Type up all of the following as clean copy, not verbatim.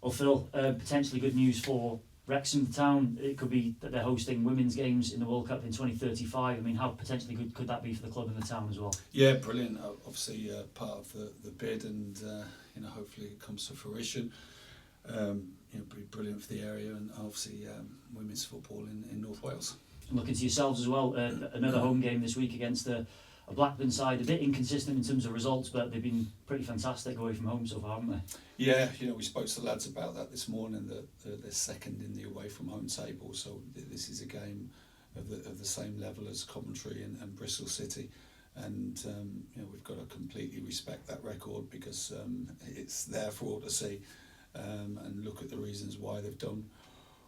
Well, Phil, potentially good news for Wrexham town. It could be that they're hosting women's games in the World Cup in 2035. I mean, how potentially good could that be for the club and the town as well? Yeah, brilliant. Obviously, part of the bid, and hopefully it comes to fruition. Be brilliant for the area, and obviously women's football in North Wales. And looking to yourselves as well, another home game this week against a Blackburn side, a bit inconsistent in terms of results, but they've been pretty fantastic away from home so far, haven't they? Yeah, we spoke to the lads about that this morning, that they're second in the away from home table, so this is a game of the same level as Coventry and Bristol City, and we've got to completely respect that record, because it's there for all to see, and look at the reasons why they've done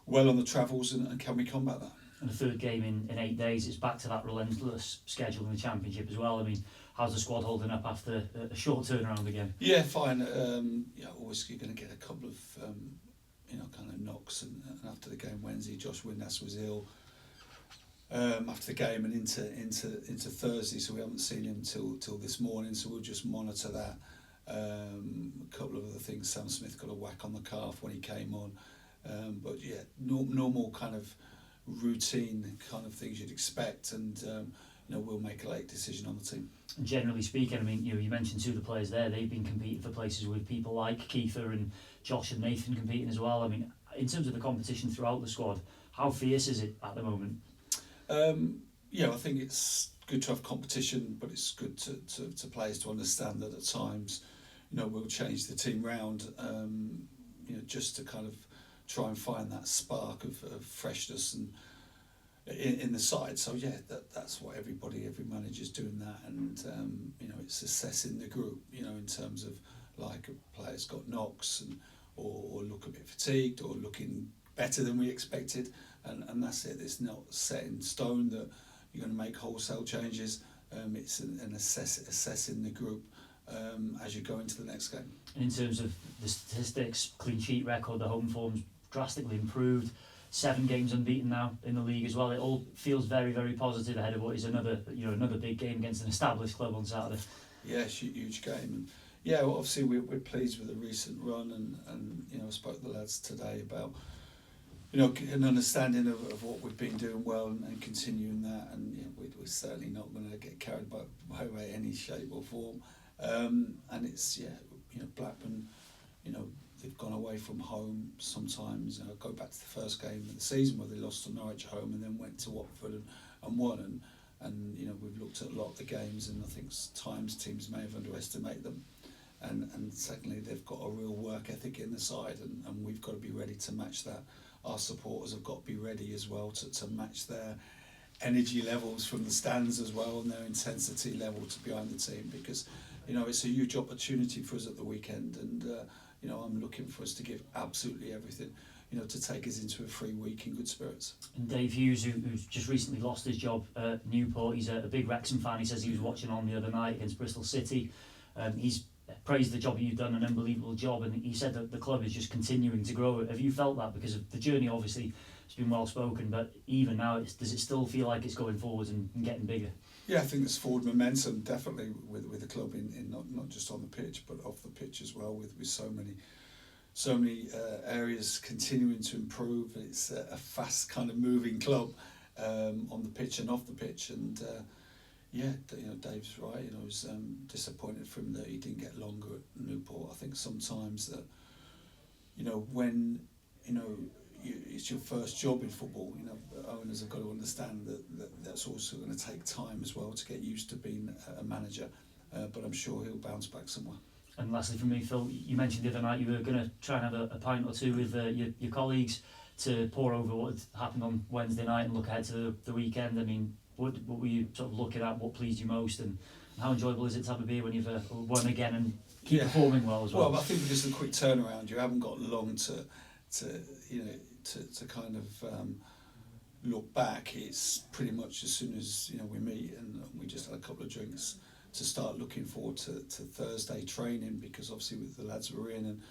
well on the travels, and can we combat that? And the third game in 8 days, it's back to that relentless schedule in the Championship as well. I mean, how's the squad holding up after a short turnaround again? Yeah, fine. Always you're going to get a couple of kind of knocks, and after the game Wednesday, Josh Windass was ill after the game, and into Thursday, so we haven't seen him till this morning. So we'll just monitor that. A couple of other things. Sam Smith got a whack on the calf when he came on, but yeah, normal kind of routine kind of things you'd expect, and we'll make a late decision on the team. And generally speaking, I mean, you mentioned two of the players there. They've been competing for places with people like Kiefer and Josh and Nathan competing as well. I mean, in terms of the competition throughout the squad, how fierce is it at the moment? I think it's good to have competition, but it's good to players to understand that at times, we'll change the team round, just to kind of try and find that spark of freshness and in the side. So yeah, that's what every manager's doing that, and it's assessing the group, in terms of like a player's got knocks or look a bit fatigued or looking better than we expected, and that's it. It's not set in stone that you're going to make wholesale changes. It's an assessing the group as you go into the next game. And in terms of the statistics, clean sheet record, the home form's drastically improved. 7 games unbeaten now in the league as well. It all feels very, very positive ahead of what is another big game against an established club on Saturday. Yeah, huge game. And yeah, well, obviously we're pleased with the recent run, and I spoke to the lads today about an understanding of what we've been doing well, and continuing that, and we're certainly not going to get carried by any shape or form. And it's Blackburn, they've gone away from home sometimes. Go back to the first game of the season where they lost to Norwich at home and then went to Watford and won. And we've looked at a lot of the games, and I think times teams may have underestimated them. And secondly, they've got a real work ethic in the side, and we've got to be ready to match that. Our supporters have got to be ready as well to match their energy levels from the stands as well, and their intensity level to behind the team, because it's a huge opportunity for us at the weekend, and I'm looking for us to give absolutely everything, to take us into a free week in good spirits. And Dave Hughes, who's just recently lost his job at Newport, he's a big Wrexham fan. He says he was watching on the other night against Bristol City. He's praised the job you've done, an unbelievable job, and he said that the club is just continuing to grow. Have you felt that? Because of the journey, obviously, it's been well spoken, but even now, does it still feel like it's going forwards and getting bigger? Yeah, I think there's forward momentum definitely with the club in not just on the pitch but off the pitch as well, with so many areas continuing to improve. It's a fast kind of moving club on the pitch and off the pitch, and Dave's right. I was disappointed for him that he didn't get longer at Newport. I think sometimes that when it's your first job in football, owners have got to understand that's also going to take time as well to get used to being a manager, but I'm sure he'll bounce back somewhere. And lastly from me, Phil, you mentioned the other night you were going to try and have a pint or two with your colleagues to pour over what had happened on Wednesday night and look ahead to the weekend. I mean, what were you sort of looking at? What pleased you most, and how enjoyable is it to have a beer when you've won again and keep performing well as well? Well, I think because of the quick turnaround, you haven't got long to kind of look back. It's pretty much as soon as we meet, and we just had a couple of drinks to start looking forward to Thursday training, because obviously with the lads who were in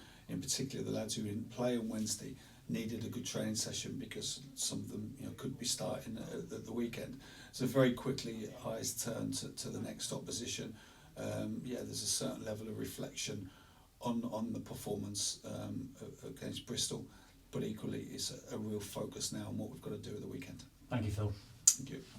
particular the lads who didn't play on Wednesday, needed a good training session, because some of them could be starting at the weekend. So very quickly eyes turn to the next opposition. There's a certain level of reflection on the performance against Bristol, but equally it's a real focus now on what we've got to do at the weekend. Thank you, Phil. Thank you.